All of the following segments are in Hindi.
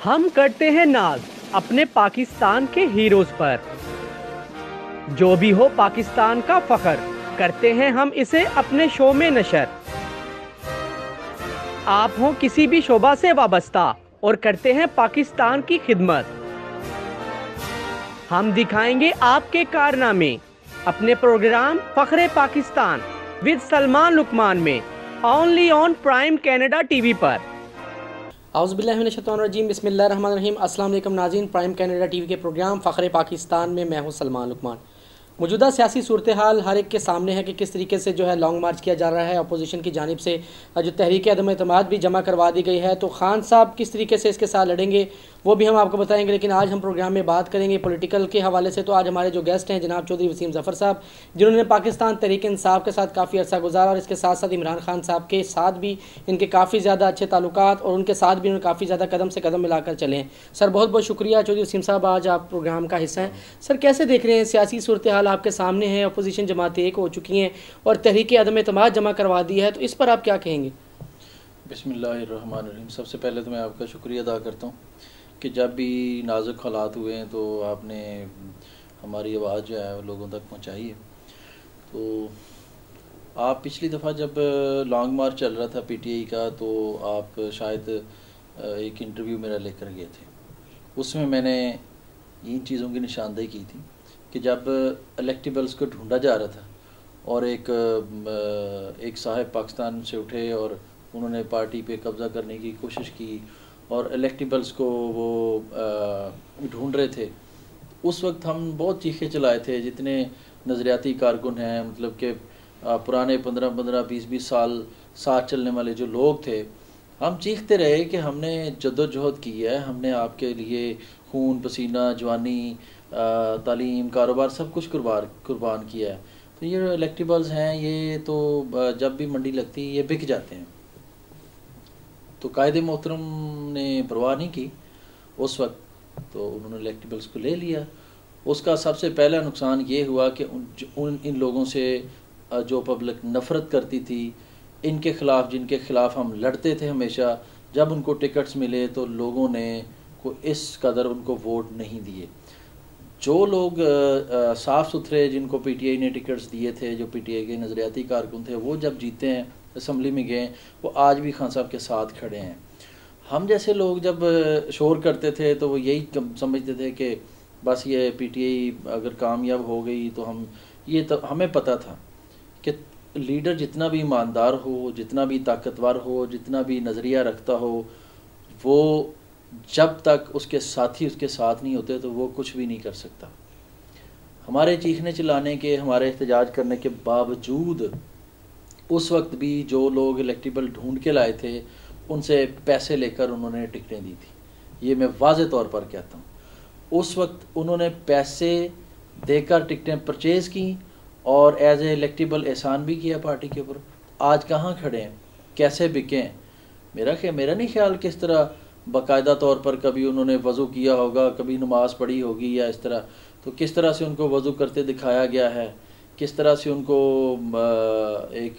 हम करते हैं नाज अपने पाकिस्तान के हीरोज पर। जो भी हो पाकिस्तान का फख्र, करते हैं हम इसे अपने शो में नशर। आप हो किसी भी शोबा से वाबस्ता और करते हैं पाकिस्तान की खिदमत। हम दिखाएंगे आपके कारनामे अपने प्रोग्राम फ़ख्रे पाकिस्तान विद सलमान लुकमान में, only on prime Canada TV पर। औज़ुबिल्लाहिमिनश्शैतानिर्रजीम, बिस्मिल्लाहिर्रहमानिर्रहीम। अस्सलाम वालेकुम नाज़रीन, प्राइम कनाडा टीवी के प्रोग्राम फ़ख्रे पाकिस्तान में मैं हूं सलमान लुकमान। मौजूदा सियासी सूरत हाल हर एक के सामने है कि किस तरीके से जो है लॉन्ग मार्च किया जा रहा है। अपोजिशन की जानिब से जो तहरीक अदम एतमाद भी जमा करवा दी गई है, तो खान साहब किस तरीके से इसके साथ लड़ेंगे वो भी हम आपको बताएंगे। लेकिन आज हम प्रोग्राम में बात करेंगे पॉलिटिकल के हवाले से। तो आज हमारे जो गेस्ट हैं जनाब चौधरी वसीम ज़फ़र साहब, जिन्होंने पाकिस्तान तहरीक इंसाफ के साथ काफ़ी अर्सा गुजारा और इसके साथ साथ इमरान खान साहब के साथ भी इनके काफ़ी ज़्यादा अच्छे ताल्लुकात और उनके साथ भी उन्होंने काफ़ी ज़्यादा कदम से कदम मिलाकर चले हैं। सर बहुत बहुत शुक्रिया चौधरी वसीम साहब, आज आप प्रोग्राम का हिस्सा हैं। सर कैसे देख रहे हैं सियासी सूरत हाल आपके सामने है, अपोजिशन जमातें एक हो चुकी हैं और तहरीक अदम एतमाद जमा करवा दी है, तो इस पर आप क्या कहेंगे? बिस्मिल्लाहिर्रहमानिर्रहीम। सबसे पहले तो मैं आपका शुक्रिया अदा करता हूँ कि जब भी नाजुक हालात हुए हैं तो आपने हमारी आवाज़ जो है लोगों तक पहुँचाई है। तो आप पिछली दफ़ा जब लॉन्ग मार्च चल रहा था पीटीआई का, तो आप शायद एक इंटरव्यू मेरा लेकर गए थे। उसमें मैंने इन चीज़ों की निशानदेही की थी कि जब इलेक्टेबल्स को ढूंढा जा रहा था और एक साहिब पाकिस्तान से उठे और उन्होंने पार्टी पे कब्ज़ा करने की कोशिश की और इलेक्टेबल्स को वो ढूंढ रहे थे, उस वक्त हम बहुत चीखे चलाए थे। जितने नज़रियाती कारकुन हैं, मतलब कि पुराने 15-15, 20-20 साल साथ चलने वाले जो लोग थे, हम चीखते रहे कि हमने जद्दोजहद की है, हमने आपके लिए खून पसीना जवानी तालीम कारोबार सब कुछ कुर्बान किया है। तो ये इलेक्टेबल्स हैं, ये तो जब भी मंडी लगती है ये बिक जाते हैं। तो कायदे मोहतरम ने परवाह नहीं की उस वक्त, तो उन्होंने इलेक्टेबल्स को ले लिया। उसका सबसे पहला नुकसान ये हुआ कि इन लोगों से जो पब्लिक नफ़रत करती थी, इनके ख़िलाफ़ जिनके ख़िलाफ़ हम लड़ते थे हमेशा, जब उनको टिकट्स मिले तो लोगों ने को इस कदर उनको वोट नहीं दिए। जो लोग साफ़ सुथरे जिनको पीटीआई ने टिकट्स दिए थे, जो पीटीआई के नज़रियाती कारकुन थे, वो जब जीते हैं असम्बली में गए, वो आज भी खान साहब के साथ खड़े हैं। हम जैसे लोग जब शोर करते थे तो वो यही समझते थे कि बस ये पीटीआई अगर कामयाब हो गई तो हमें पता था कि लीडर जितना भी ईमानदार हो, जितना भी ताकतवर हो, जितना भी नज़रिया रखता हो, वो जब तक उसके साथी उसके साथ नहीं होते तो वो कुछ भी नहीं कर सकता। हमारे चीखने चिल्लाने के, हमारे एहतजाज करने के बावजूद उस वक्त भी जो लोग इलेक्टेबल ढूंढ के लाए थे उनसे पैसे लेकर उन्होंने टिकटें दी थी। ये मैं वाज़े तौर पर कहता हूँ। उस वक्त उन्होंने पैसे देकर टिकटें परचेज़ की और एज ए इलेक्टेबल एहसान भी किया पार्टी के ऊपर। आज कहाँ खड़े हैं, कैसे बिके हैं? मेरा नहीं ख्याल किस तरह बाकायदा तौर पर कभी उन्होंने वज़ू किया होगा, कभी नमाज़ पढ़ी होगी या इस तरह। तो किस तरह से उनको वज़ू करते दिखाया गया है, किस तरह से उनको एक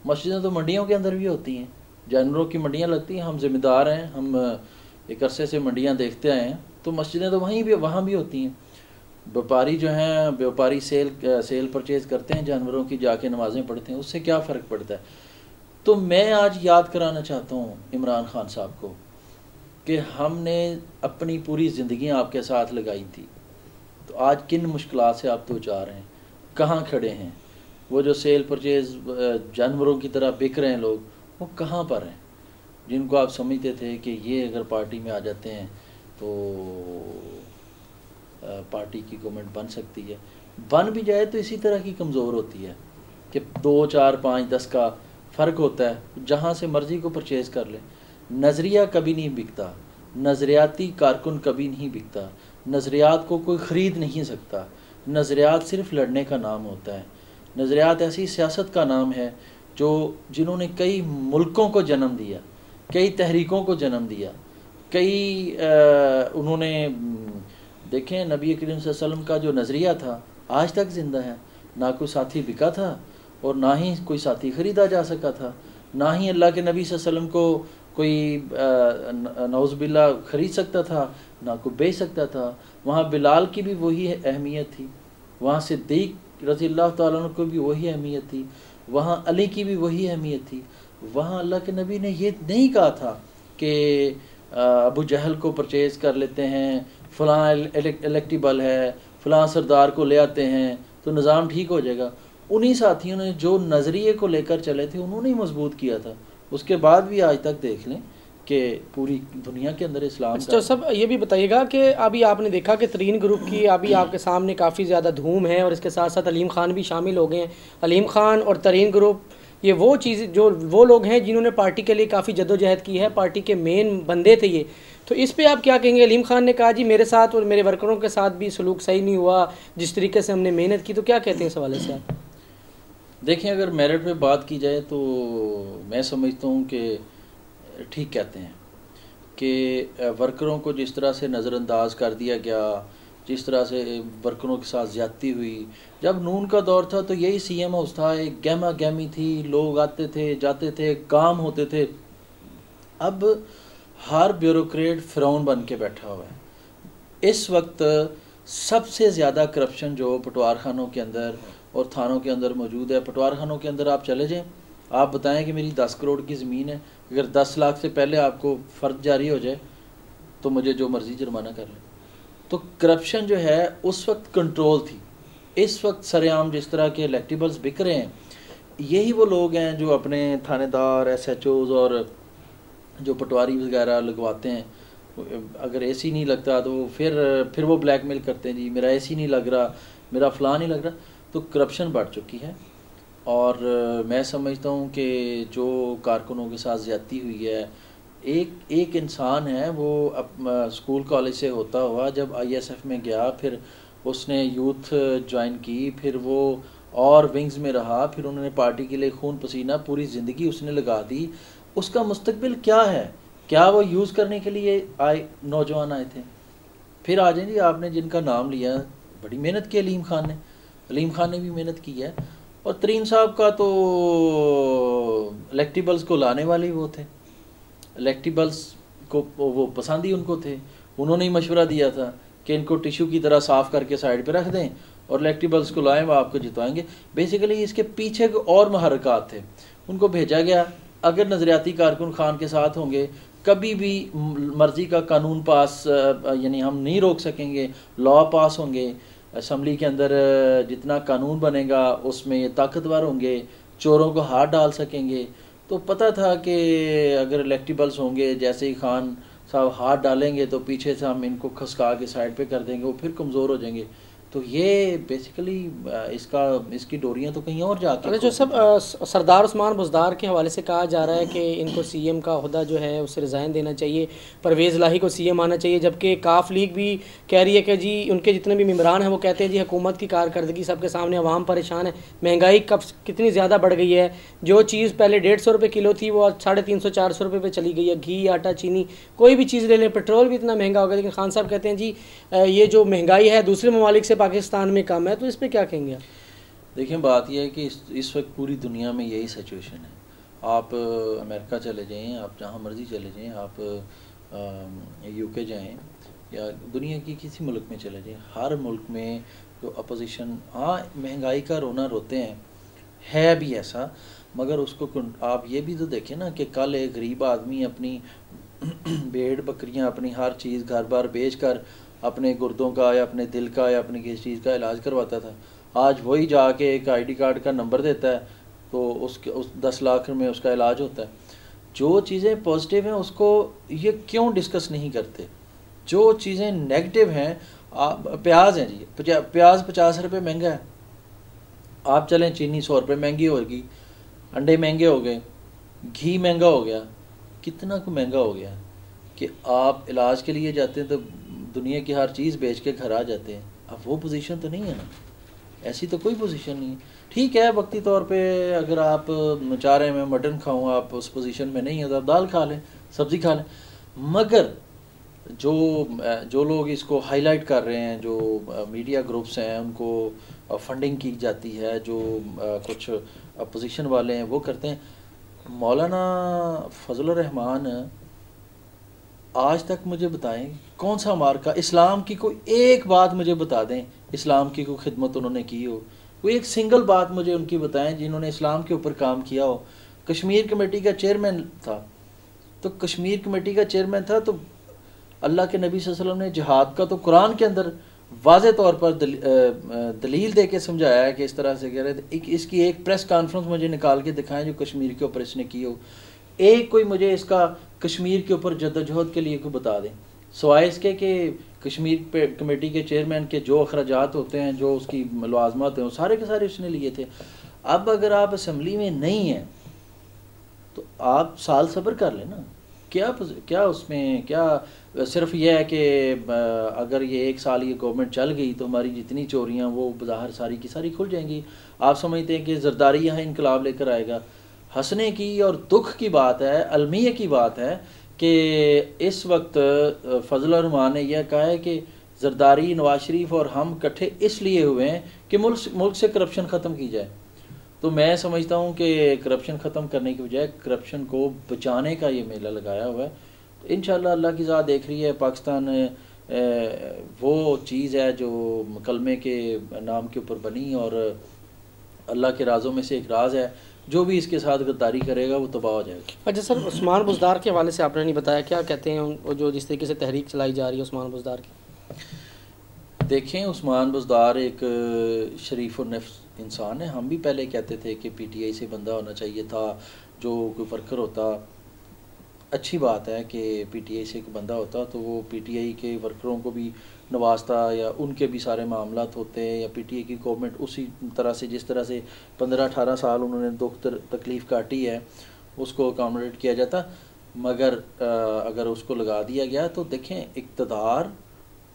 मस्जिदें तो मंडियों के अंदर भी होती हैं, जानवरों की मंडियां लगती हैं। हम ज़िम्मेदार हैं, हम एक अरसे से मंडियां देखते आए हैं, तो मस्जिदें तो वहाँ भी होती हैं। व्यापारी जो हैं, व्यापारी सेल परचेज़ करते हैं जानवरों की, जाके नमाज़ें पढ़ते हैं, उससे क्या फ़र्क पड़ता है? तो मैं आज याद कराना चाहता हूँ इमरान खान साहब को कि हमने अपनी पूरी ज़िंदगी आपके साथ लगाई थी, तो आज किन मुश्किलात से आप दो चार हैं, कहाँ खड़े हैं? वो जो सेल परचेज़ जानवरों की तरह बिक रहे हैं लोग, वो कहाँ पर हैं? जिनको आप समझते थे कि ये अगर पार्टी में आ जाते हैं तो पार्टी की गवर्नमेंट बन सकती है, बन भी जाए तो इसी तरह की कमज़ोर होती है कि 2, 4, 5, 10 का फ़र्क होता है, जहाँ से मर्ज़ी को परचेज़ कर लें। नज़रिया कभी नहीं बिकता, नज़रियाती कारकुन कभी नहीं बिकता, नज़रियात को कोई ख़रीद नहीं सकता। नज़रियात सिर्फ़ लड़ने का नाम होता है। नज़रियात ऐसी सियासत का नाम है जिन्होंने कई मुल्कों को जन्म दिया, कई तहरीकों को जन्म दिया, कई उन्होंने देखें नबी करीम सल्लल्लाहु अलैहि वसल्लम का जो नज़रिया था आज तक ज़िंदा है। ना कोई साथी बिका था और ना ही कोई साथी ख़रीदा जा सका था, ना ही अल्लाह के नबी सल्लल्लाहु अलैहि वसल्लम को कोई नौज़बिल्ला ख़रीद सकता था, ना कोई बेच सकता था। वहाँ बिलाल की भी वही अहमियत थी, वहाँ सिद्दीक़ रज़ी अल्लाह ताला अन्हु को भी वही अहमियत थी, वहाँ अली की भी वही अहमियत थी। वहाँ अल्लाह के नबी ने ये नहीं कहा था कि अबू जहल को परचेज़ कर लेते हैं, फ़लाँ इलेक्टेबल है, फ़लाँ सरदार को ले आते हैं तो निज़ाम ठीक हो जाएगा। उन्हीं साथियों ने जो नज़रिए को लेकर चले थे उन्होंने ही मजबूत किया था। उसके बाद भी आज तक देख लें कि पूरी दुनिया के अंदर इस्लाम तो सब ये भी बताइएगा कि अभी आपने देखा कि तरीन ग्रुप की अभी आपके सामने काफ़ी ज़्यादा धूम है और इसके साथ साथ अलीम ख़ान भी शामिल हो गए हैं। अलीम ख़ान और तरीन ग्रुप ये वो चीज़ जो वो लोग हैं जिन्होंने पार्टी के लिए काफ़ी जद्दोजहद की है, पार्टी के मेन बंदे थे ये। तो इस पे आप क्या कहेंगे? अलीम ख़ान ने कहा जी मेरे साथ और मेरे वर्करों के साथ भी सलूक सही नहीं हुआ जिस तरीके से हमने मेहनत की, तो क्या कहते हैं इस हवाले से आप? देखें, अगर मेरिट पे बात की जाए तो मैं समझता हूँ कि ठीक कहते हैं कि वर्करों को जिस तरह से नज़रअंदाज कर दिया गया, जिस तरह से वर्करों के साथ ज़्यादती हुई। जब नून का दौर था तो यही सीएम हाउस था, एक गहमा गहमी थी, लोग आते थे जाते थे, काम होते थे। अब हर ब्यूरोक्रेट फ़िरौन बन के बैठा हुआ है। इस वक्त सबसे ज़्यादा करप्शन जो पटवार खानों के अंदर और थानों के अंदर मौजूद है। पटवार खानों के अंदर आप चले जाएं, आप बताएं कि मेरी 10 करोड़ की ज़मीन है, अगर 10 लाख से पहले आपको फ़र्द जारी हो जाए तो मुझे जो मर्ज़ी जुर्माना कर ले। तो करप्शन जो है उस वक्त कंट्रोल थी। इस वक्त सरेआम जिस तरह के इलेक्टिबल्स बिक रहे हैं, यही वो लोग हैं जो अपने थानेदार, SHOs और जो पटवारी वगैरह लगवाते हैं। अगर AC नहीं लगता तो फिर वो ब्लैकमेल करते हैं, जी मेरा AC नहीं लग रहा, मेरा फ़लाँ नहीं लग रहा। तो करप्शन बढ़ चुकी है और मैं समझता हूँ कि जो कारकुनों के साथ ज़्यादती हुई है, एक इंसान है वो स्कूल कॉलेज से होता हुआ जब ISF में गया, फिर उसने यूथ ज्वाइन की, फिर वो और विंग्स में रहा, फिर उन्होंने पार्टी के लिए खून पसीना पूरी ज़िंदगी उसने लगा दी। उसका मुस्तकबिल क्या है? क्या वो यूज़ करने के लिए नौजवान आए थे? फिर आ जाए जी, आपने जिनका नाम लिया, बड़ी मेहनत की अलीम ख़ान ने भी मेहनत की है। और तरीन साहब का तो इलेक्टिबल्स को लाने वाले वो थे, इलेक्टिबल्स को वो पसंद ही उनको थे। उन्होंने ही मशवरा दिया था कि इनको टिश्यू की तरह साफ़ करके साइड पे रख दें और इलेक्टिबल्स को लाएं, वो आपको जितवाएंगे। बेसिकली इसके पीछे और महरक़ात थे, उनको भेजा गया। अगर नज़रियाती कारकुन खान के साथ होंगे, कभी भी मर्ज़ी का कानून पास यानी हम नहीं रोक सकेंगे, लॉ पास होंगे, असम्बली के अंदर जितना कानून बनेगा उसमें ये ताकतवर होंगे, चोरों को हाथ डाल सकेंगे। तो पता था कि अगर इलेक्टिबल्स होंगे, जैसे ही खान साहब हाथ डालेंगे तो पीछे से हम इनको खसका के साइड पे कर देंगे, वो फिर कमज़ोर हो जाएंगे। तो ये बेसिकली इसकी डोरियां तो कहीं और जाके। अरे जो सब सरदार उस्मान बुज़दार के हवाले से कहा जा रहा है कि इनको CM का ओहदा जो है उसे रिज़ाइन देना चाहिए, परवेज़ लाही को CM आना चाहिए, जबकि काफ लीग भी कह रही है कि जी उनके जितने भी मेम्बरान हैं वो कहते हैं जी हुकूमत की कारकर्दगी सबके सामने, अवाम परेशान है, महंगाई कब कितनी ज़्यादा बढ़ गई है। जो चीज़ पहले 150 रुपये किलो थी वो 350-400 रुपये पे चली गई है। घी, आटा, चीनी, कोई भी चीज़ ले लें, पेट्रोल भी इतना महंगा हो गया। लेकिन खान साहब कहते हैं जी ये जो महंगाई है दूसरे ममालिक से पाकिस्तान में कम है। तो इस पर क्या कहेंगे आप? देखिए, बात यह है कि इस वक्त पूरी दुनिया में यही सिचुएशन है। आप अमेरिका चले जाएं, आप जहाँ मर्ज़ी चले जाएं, आप UK जाएं या दुनिया की किसी मुल्क में चले जाएं, हर मुल्क में जो अपोजिशन, हाँ महंगाई का रोना रोते हैं, है भी ऐसा, मगर उसको आप ये भी तो देखें ना कि कल एक गरीब आदमी अपनी भेड़ बकरियां, अपनी हर चीज़ घर बार बेच कर अपने गुर्दों का या अपने दिल का या अपनी किसी चीज़ का इलाज करवाता था। आज वही जाके एक ID कार्ड का नंबर देता है तो उस 10 लाख में उसका इलाज होता है। जो चीज़ें पॉजिटिव हैं उसको ये क्यों डिस्कस नहीं करते? जो चीज़ें नेगेटिव हैं, प्याज हैं जी, प्याज 50 रुपये महंगा है, आप चलें चीनी 100 रुपये महंगी होगी, अंडे महंगे हो गए, घी महंगा हो गया, कितना को महंगा हो गया कि आप इलाज के लिए जाते हैं तो दुनिया की हर चीज़ बेच के घर आ जाते हैं। अब वो पोजीशन तो नहीं है ना, ऐसी तो कोई पोजीशन नहीं है। ठीक है, वक्ती तौर पे अगर आप चाह रहे हैं मैं मटन खाऊं, आप उस पोजीशन में नहीं है तो आप दाल खा लें, सब्ज़ी खा लें। मगर जो लोग इसको हाईलाइट कर रहे हैं, जो मीडिया ग्रुप्स हैं, उनको फंडिंग की जाती है, जो कुछ अपोजिशन वाले हैं वो करते हैं, मौलाना फजल रहमान आज तक मुझे बताएं कौन सा मार्का, इस्लाम की कोई एक बात मुझे बता दें, इस्लाम की कोई खिदमत उन्होंने की हो, कोई एक सिंगल बात मुझे उनकी बताएं जिन्होंने इस्लाम के ऊपर काम किया हो। कश्मीर कमेटी का चेयरमैन था, तो कश्मीर कमेटी का चेयरमैन था तो अल्लाह के नबी सल्लल्लाहु अलैहि वसल्लम ने जिहाद का तो कुरान के अंदर वाज़े तौर पर दलील दे के समझाया है कि इस तरह से कह रहे थे। इसकी एक प्रेस कॉन्फ्रेंस मुझे निकाल के दिखाएं जो कश्मीर के ऊपर इसने की हो, एक कोई मुझे इसका कश्मीर के ऊपर जद्दोजहद के लिए कोई बता दें, सिवाय इसके कि कश्मीर कमेटी के चेयरमैन के जो अखराजात होते हैं, जो उसकी मुलाजमत हैं, वो सारे के सारे उसने लिए थे। अब अगर आप असम्बली में नहीं हैं तो आप साल सब्र कर लेना। क्या उसमें क्या सिर्फ यह है कि अगर ये एक साल ये गवर्नमेंट चल गई तो हमारी जितनी चोरियां वो बाहर सारी की सारी खुल जाएंगी। आप समझते हैं कि जरदारी यहाँ इनकलाब लेकर आएगा। हंसने की और दुख की बात है, अलमिया की बात है कि इस वक्त फजल रहमान ने यह कहा है कि जरदारी, नवाज शरीफ और हम इकट्ठे इसलिए हुए हैं कि मुल्क से करप्शन ख़त्म की जाए। तो मैं समझता हूँ कि करप्शन ख़त्म करने की बजाय करप्शन को बचाने का ये मेला लगाया हुआ है। तो इंशाअल्लाह अल्लाह की ज़ात देख रही है, पाकिस्तान वो चीज़ है जो कलमे के नाम के ऊपर बनी और अल्लाह के राज़ों में से एक राज है। जो भी इसके साथ गद्दारी करेगा वो तबाह हो जाएगा। अच्छा सर, उस्मान बुज़दार के हवाले से आपने नहीं बताया, क्या कहते हैं जो जिस तरीके से तहरीक चलाई जा रही है उस्मान बुज़दार की? देखें, उस्मान बुज़दार एक शरीफ और नफ्स इंसान है। हम भी पहले कहते थे कि पीटीआई से बंदा होना चाहिए था, जो कोई वर्कर होता। अच्छी बात है कि पीटीआई से एक बंदा होता तो वो पीटीआई के वर्करों को भी नवाजता या उनके भी सारे मामलात होते हैं, या पीटीआई की गवर्नमेंट उसी तरह से जिस तरह से 15-18 साल उन्होंने दुख तकलीफ़ काटी है उसको अकोमोडेट किया जाता। मगर अगर उसको लगा दिया गया तो देखें, इक़्तिदार,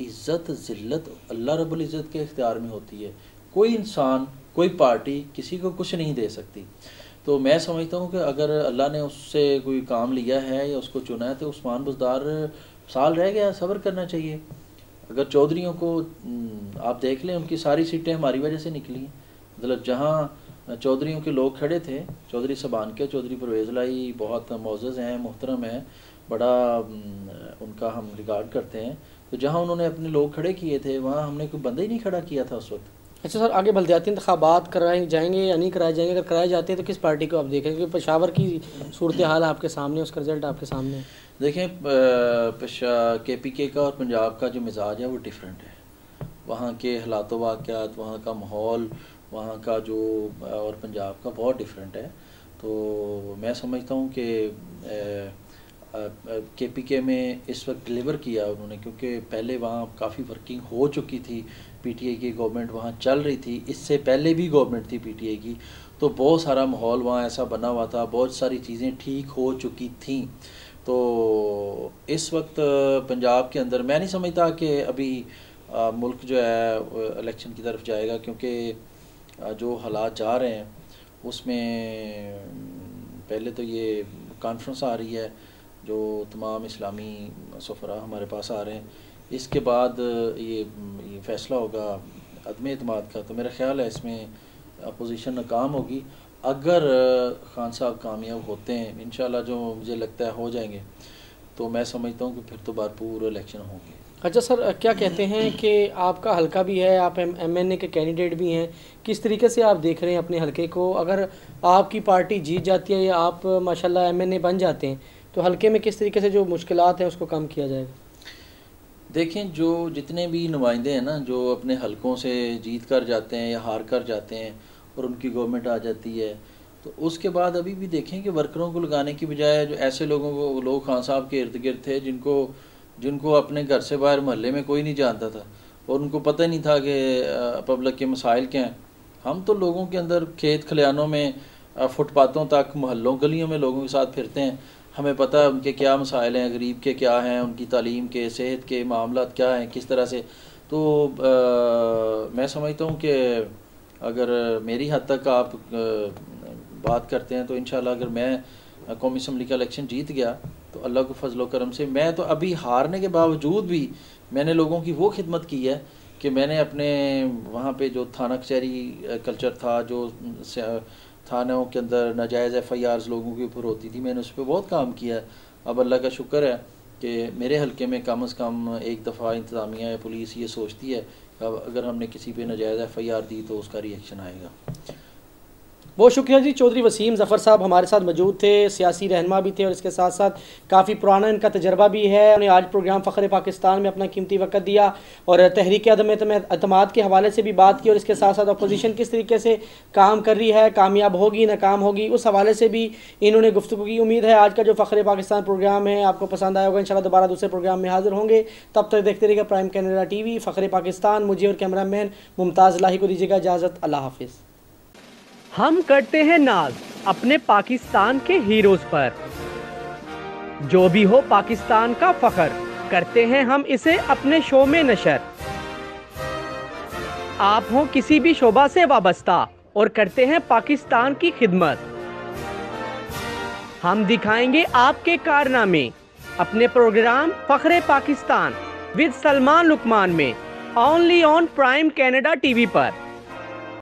इज़्ज़त, ज़िल्लत अल्लाह रब्बुल इज़्ज़त के इख्तियार में होती है। कोई इंसान, कोई पार्टी किसी को कुछ नहीं दे सकती। तो मैं समझता हूँ कि अगर अल्लाह ने उससे कोई काम लिया है या उसको चुना है तो उस्मान बुज़दार साल रह गया, सब्र करना चाहिए। अगर चौधरियों को आप देख लें, उनकी सारी सीटें हमारी वजह से निकली हैं। मतलब जहाँ चौधरियों के लोग खड़े थे, चौधरी सबान के, चौधरी परवेज़ लाई बहुत मोअज़्ज़ज़ हैं, मुहतरम हैं, बड़ा उनका हम रिगार्ड करते हैं। तो जहाँ उन्होंने अपने लोग खड़े किए थे वहाँ हमने कोई बंदा ही नहीं खड़ा किया था उस वक्त। अच्छा सर, आगे बलदियाती इंतखाबात कराए जाएंगे या नहीं कराए जाएंगे? अगर कराए जाते हैं तो किस पार्टी को आप देखें? क्योंकि पेशावर की सूरत हाल आपके सामने, उसका रिजल्ट आपके सामने। देखें, KPK का और पंजाब का जो मिजाज है वो डिफरेंट है। वहाँ के हालात वाक़यात, वहाँ का माहौल, वहाँ का जो और पंजाब का बहुत डिफरेंट है। तो मैं समझता हूँ कि KPK में इस वक्त डिलीवर किया उन्होंने, क्योंकि पहले वहाँ काफ़ी वर्किंग हो चुकी थी, पीटीआई की गवर्नमेंट वहाँ चल रही थी, इससे पहले भी गवर्नमेंट थी पीटीआई की। तो बहुत सारा माहौल वहाँ ऐसा बना हुआ था, बहुत सारी चीज़ें ठीक हो चुकी थी। तो इस वक्त पंजाब के अंदर मैं नहीं समझता कि अभी मुल्क जो है इलेक्शन की तरफ जाएगा, क्योंकि जो हालात जा रहे हैं उसमें पहले तो ये कॉन्फ्रेंस आ रही है जो तमाम इस्लामी सफ़रा हमारे पास आ रहे हैं, इसके बाद ये फ़ैसला होगा अदम एतमाद का। तो मेरा ख़्याल है इसमें अपोजिशन नाकाम होगी। अगर खान साहब कामयाब होते हैं, इंशाल्लाह जो मुझे लगता है हो जाएंगे, तो मैं समझता हूँ कि फिर तो भरपूर इलेक्शन होंगे। अच्छा सर, क्या कहते हैं कि आपका हलका भी है, आप MNA के कैंडिडेट भी हैं, किस तरीके से आप देख रहे हैं अपने हलके को? अगर आपकी पार्टी जीत जाती है या आप माशाल्लाह MNA बन जाते हैं तो हलके में किस तरीके से जो मुश्किलात हैं उसको कम किया जाएगा? देखें, जो जितने भी नुमाइंदे हैं ना, जो अपने हलकों से जीत कर जाते हैं या हार कर जाते हैं और उनकी गवर्नमेंट आ जाती है, तो उसके बाद अभी भी देखें कि वर्करों को लगाने की बजाय जो ऐसे लोगों को, लोग खान साहब के इर्द गिर्द थे जिनको अपने घर से बाहर मोहल्ले में कोई नहीं जानता था और उनको पता ही नहीं था कि पब्लिक के मसाइल क्या हैं। हम तो लोगों के अंदर खेत खलियानों में, फुटपाथों तक, मोहल्लों गलियों में लोगों के साथ फिरते हैं। हमें पता है उनके क्या मसाइल हैं, गरीब के क्या हैं, उनकी तालीम के, सेहत के मामलात क्या हैं, किस तरह से। तो मैं समझता हूँ कि अगर मेरी हद तक आप बात करते हैं तो इंशाल्लाह अगर मैं कौमी असम्बली का इलेक्शन जीत गया तो अल्लाह को फजलो करम से, मैं तो अभी हारने के बावजूद भी मैंने लोगों की वो खिदमत की है कि मैंने अपने वहाँ पे जो थाना कचहरी कल्चर था, जो थानों के अंदर नाजायज़ FIRs लोगों के ऊपर होती थी, मैंने उस पर बहुत काम किया है। अब अल्लाह का शुक्र है कि मेरे हलके में कम से कम एक दफ़ा इंतज़ामिया या पुलिस ये सोचती है कि अब अगर हमने किसी पे नाजायज़ FIR दी तो उसका रिएक्शन आएगा। बहुत शुक्रिया जी। चौधरी वसीम ज़फ़र साहब हमारे साथ मौजूद थे, सियासी रहनुमा भी थे और इसके साथ साथ काफ़ी पुराना इनका तजर्बा भी है। उन्होंने आज प्रोग्राम फ़ख्र पाकिस्तान में अपना कीमती वक्त दिया और तहरीक अदम एतमाद के हवाले से भी बात की और इसके साथ साथ अपोजिशन किस तरीके से काम कर रही है, कामयाब होगी नाकाम होगी, उस हवाले से भी इन्होंने गुफ्तगू की। उम्मीद है आज का जो फ़ख्र पाकिस्तान प्रोग्राम है आपको पसंद आया होगा। इंशाल्लाह दोबारा दूसरे प्रोग्राम में हाजिर होंगे। तब तक देखते रहिएगा प्राइम कैनेडा TV फ़ख्र पाकिस्तान। मुझे और कैमरामैन मुमताज़ लाही को दीजिएगा इजाज़त। अल्लाह हाफिज़। हम करते हैं नाज अपने पाकिस्तान के हीरोज पर, जो भी हो पाकिस्तान का फख्र करते हैं हम इसे अपने शो में नशर। आप हो किसी भी शोबा से वाबस्ता और करते हैं पाकिस्तान की खिदमत, हम दिखाएंगे आपके कारनामे अपने प्रोग्राम फ़ख्र पाकिस्तान विद सलमान लुकमान में, only on prime Canada TV पर।